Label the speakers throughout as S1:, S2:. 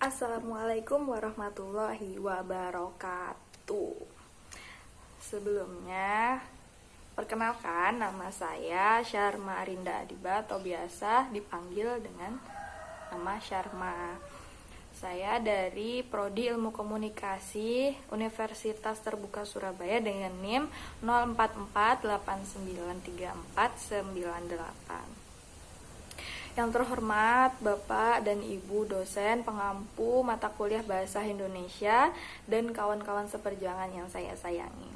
S1: Assalamualaikum warahmatullahi wabarakatuh. Sebelumnya, perkenalkan nama saya Syarma Arinda Adiba atau biasa dipanggil dengan nama Syarma. Saya dari Prodi Ilmu Komunikasi Universitas Terbuka Surabaya dengan NIM 0448934998. Yang terhormat Bapak dan Ibu dosen pengampu mata kuliah Bahasa Indonesia dan kawan-kawan seperjuangan yang saya sayangi.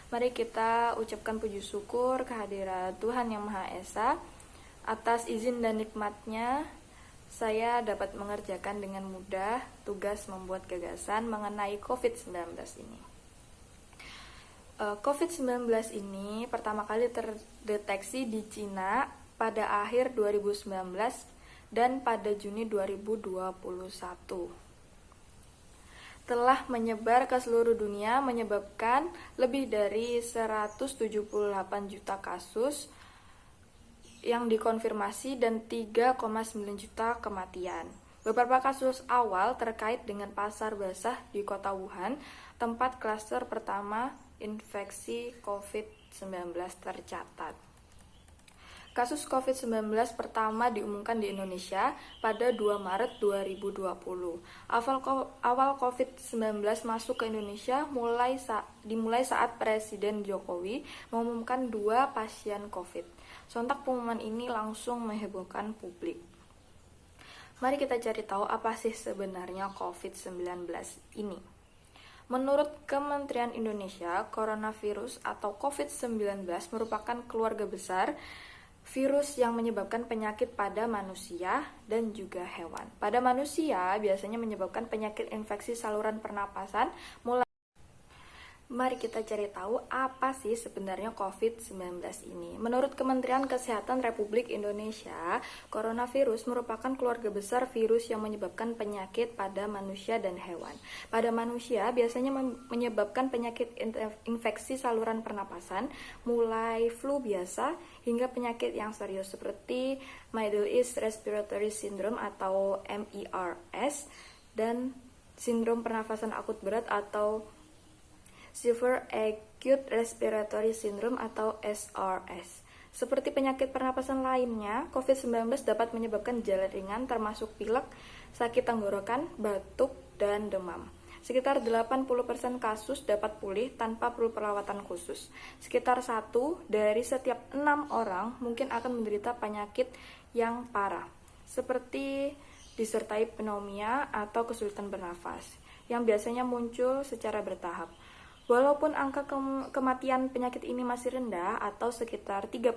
S1: Mari kita ucapkan puji syukur kehadirat Tuhan Yang Maha Esa. Atas izin dan nikmatnya, saya dapat mengerjakan dengan mudah tugas membuat gagasan mengenai COVID-19 ini. COVID-19 ini pertama kali terdeteksi di Cina pada akhir 2019 dan pada Juni 2021. Telah menyebar ke seluruh dunia, menyebabkan lebih dari 178 juta kasus yang dikonfirmasi dan 3,9 juta kematian. Beberapa kasus awal terkait dengan pasar basah di kota Wuhan, tempat klaster pertama infeksi COVID-19 tercatat. Kasus COVID-19 pertama diumumkan di Indonesia pada 2 Maret 2020. Awal COVID-19 masuk ke Indonesia dimulai saat Presiden Jokowi mengumumkan 2 pasien COVID. Sontak pengumuman ini langsung menghebohkan publik. Mari kita cari tahu apa sih sebenarnya COVID-19 ini. Menurut Kementerian Indonesia, coronavirus atau COVID-19 merupakan keluarga besar virus yang menyebabkan penyakit pada manusia dan juga hewan. Pada manusia biasanya menyebabkan penyakit infeksi saluran pernapasan. Mari kita cari tahu apa sih sebenarnya COVID-19 ini. Menurut Kementerian Kesehatan Republik Indonesia, coronavirus merupakan keluarga besar virus yang menyebabkan penyakit pada manusia dan hewan. Pada manusia biasanya menyebabkan penyakit infeksi saluran pernapasan, mulai flu biasa hingga penyakit yang serius seperti Middle East Respiratory Syndrome atau MERS dan sindrom pernafasan akut berat atau Severe Acute Respiratory Syndrome atau SRS. Seperti penyakit pernapasan lainnya, COVID-19 dapat menyebabkan gejala ringan termasuk pilek, sakit tenggorokan, batuk, dan demam. Sekitar 80% kasus dapat pulih tanpa perlu perawatan khusus. Sekitar 1 dari setiap 6 orang mungkin akan menderita penyakit yang parah, seperti disertai pneumonia atau kesulitan bernafas, yang biasanya muncul secara bertahap. Walaupun angka kematian penyakit ini masih rendah atau sekitar 3%,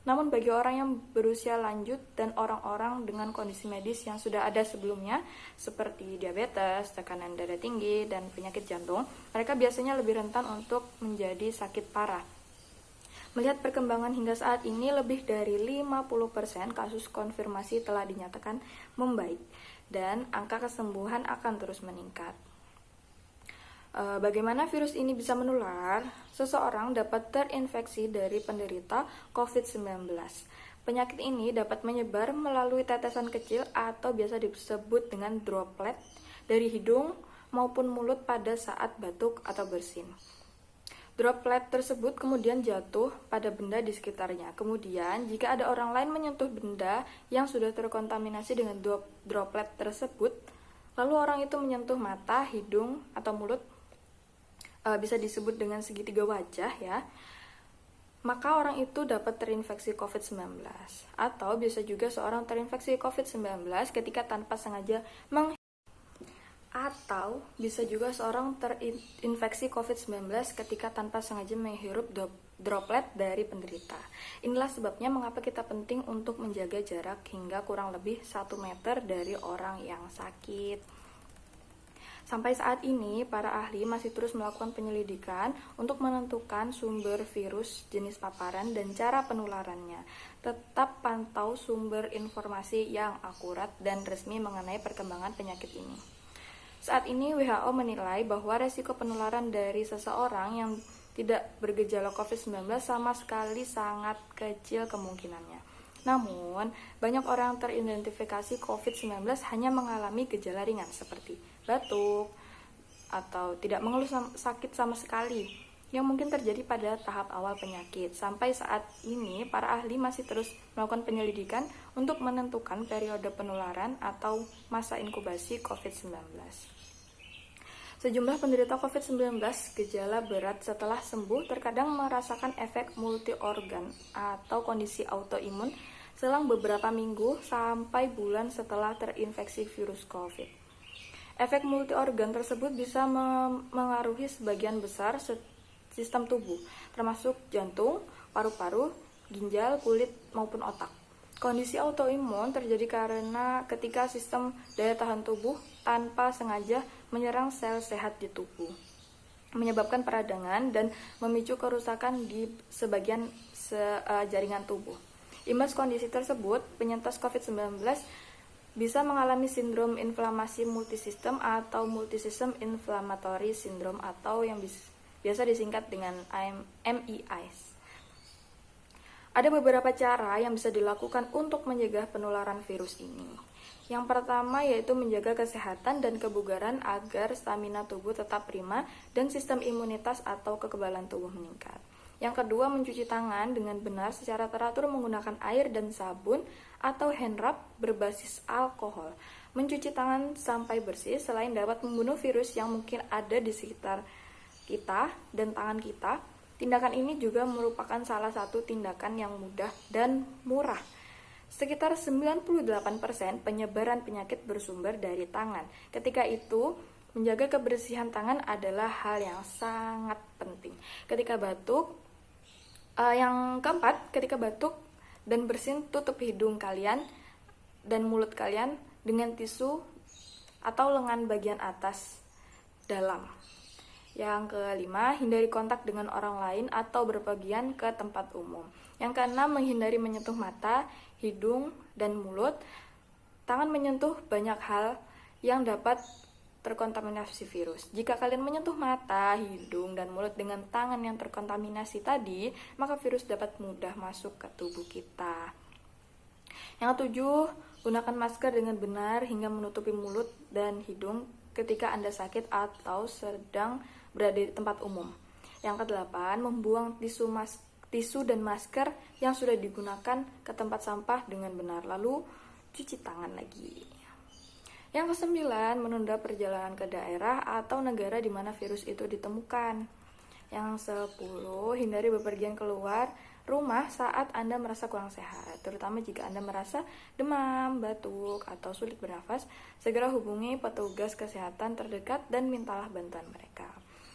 S1: namun bagi orang yang berusia lanjut dan orang-orang dengan kondisi medis yang sudah ada sebelumnya seperti diabetes, tekanan darah tinggi, dan penyakit jantung, mereka biasanya lebih rentan untuk menjadi sakit parah. Melihat perkembangan hingga saat ini, lebih dari 50% kasus konfirmasi telah dinyatakan membaik dan angka kesembuhan akan terus meningkat. Bagaimana virus ini bisa menular? Seseorang dapat terinfeksi dari penderita COVID-19. Penyakit ini dapat menyebar melalui tetesan kecil atau biasa disebut dengan droplet dari hidung maupun mulut pada saat batuk atau bersin. Droplet tersebut kemudian jatuh pada benda di sekitarnya. Kemudian, jika ada orang lain menyentuh benda yang sudah terkontaminasi dengan droplet tersebut, lalu orang itu menyentuh mata, hidung, atau mulut, bisa disebut dengan segitiga wajah ya, maka orang itu dapat terinfeksi COVID-19. Atau bisa juga seorang terinfeksi COVID-19 ketika tanpa sengaja atau bisa juga seorang terinfeksi COVID-19 ketika tanpa sengaja menghirup droplet dari penderita. Inilah sebabnya mengapa kita penting untuk menjaga jarak hingga kurang lebih 1 meter dari orang yang sakit. Sampai saat ini, para ahli masih terus melakukan penyelidikan untuk menentukan sumber virus, jenis paparan, dan cara penularannya. Tetap pantau sumber informasi yang akurat dan resmi mengenai perkembangan penyakit ini. Saat ini, WHO menilai bahwa resiko penularan dari seseorang yang tidak bergejala COVID-19 sama sekali sangat kecil kemungkinannya. Namun, banyak orang yang teridentifikasi COVID-19 hanya mengalami gejala ringan seperti batuk atau tidak mengeluh sakit sama sekali, yang mungkin terjadi pada tahap awal penyakit. Sampai saat ini, para ahli masih terus melakukan penyelidikan untuk menentukan periode penularan atau masa inkubasi COVID-19. Sejumlah penderita COVID-19 gejala berat setelah sembuh terkadang merasakan efek multi-organ atau kondisi autoimun selang beberapa minggu sampai bulan setelah terinfeksi virus COVID. Efek multi-organ tersebut bisa mengaruhi sebagian besar sistem tubuh, termasuk jantung, paru-paru, ginjal, kulit, maupun otak. Kondisi autoimun terjadi karena ketika sistem daya tahan tubuh tanpa sengaja menyerang sel sehat di tubuh, menyebabkan peradangan dan memicu kerusakan di sebagian jaringan tubuh. Imbas kondisi tersebut, penyintas COVID-19 bisa mengalami sindrom inflamasi multisistem atau multisystem inflammatory syndrome atau yang biasa disingkat dengan MIS. Ada beberapa cara yang bisa dilakukan untuk mencegah penularan virus ini. Yang pertama yaitu menjaga kesehatan dan kebugaran agar stamina tubuh tetap prima dan sistem imunitas atau kekebalan tubuh meningkat. Yang kedua, mencuci tangan dengan benar secara teratur menggunakan air dan sabun atau hand rub berbasis alkohol. Mencuci tangan sampai bersih selain dapat membunuh virus yang mungkin ada di sekitar kita dan tangan kita. Tindakan ini juga merupakan salah satu tindakan yang mudah dan murah. Sekitar 98% penyebaran penyakit bersumber dari tangan. Ketika itu, menjaga kebersihan tangan adalah hal yang sangat penting. Yang keempat, ketika batuk dan bersin, tutup hidung kalian dan mulut kalian dengan tisu atau lengan bagian atas dalam. Yang kelima, hindari kontak dengan orang lain atau berpergian ke tempat umum. Yang keenam, menghindari menyentuh mata, hidung, dan mulut. Tangan menyentuh banyak hal yang dapat terkontaminasi virus. Jika kalian menyentuh mata, hidung, dan mulut dengan tangan yang terkontaminasi tadi, maka virus dapat mudah masuk ke tubuh kita. Yang ketujuh, gunakan masker dengan benar hingga menutupi mulut dan hidung ketika Anda sakit atau sedang berada di tempat umum. Yang kedelapan, membuang tisu dan masker yang sudah digunakan ke tempat sampah dengan benar, lalu cuci tangan lagi. Yang kesembilan, menunda perjalanan ke daerah atau negara di mana virus itu ditemukan. Yang 10, hindari bepergian keluar rumah saat Anda merasa kurang sehat, terutama jika Anda merasa demam, batuk, atau sulit bernafas. Segera hubungi petugas kesehatan terdekat dan mintalah bantuan mereka.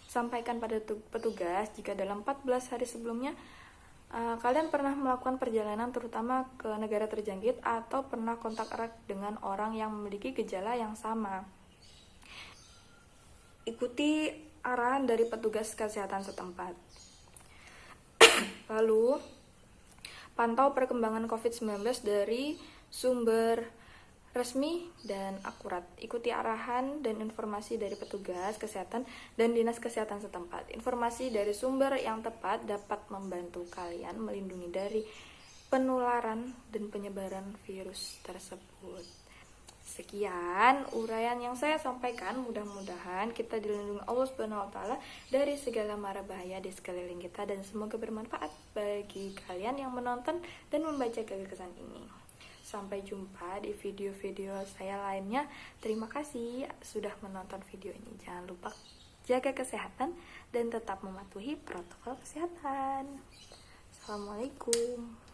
S1: Sampaikan pada petugas jika dalam 14 hari sebelumnya kalian pernah melakukan perjalanan terutama ke negara terjangkit atau pernah kontak erat dengan orang yang memiliki gejala yang sama. Ikuti arahan dari petugas kesehatan setempat. Lalu, pantau perkembangan COVID-19 dari sumber resmi dan akurat. Ikuti arahan dan informasi dari petugas kesehatan dan dinas kesehatan setempat. Informasi dari sumber yang tepat dapat membantu kalian melindungi dari penularan dan penyebaran virus tersebut. Sekian uraian yang saya sampaikan. Mudah-mudahan kita dilindungi Allah Subhanahu wa taala dari segala mara bahaya di sekeliling kita dan semoga bermanfaat bagi kalian yang menonton dan membaca gagasan ini. Sampai jumpa di video-video saya lainnya. Terima kasih sudah menonton video ini. Jangan lupa jaga kesehatan dan tetap mematuhi protokol kesehatan. Assalamualaikum.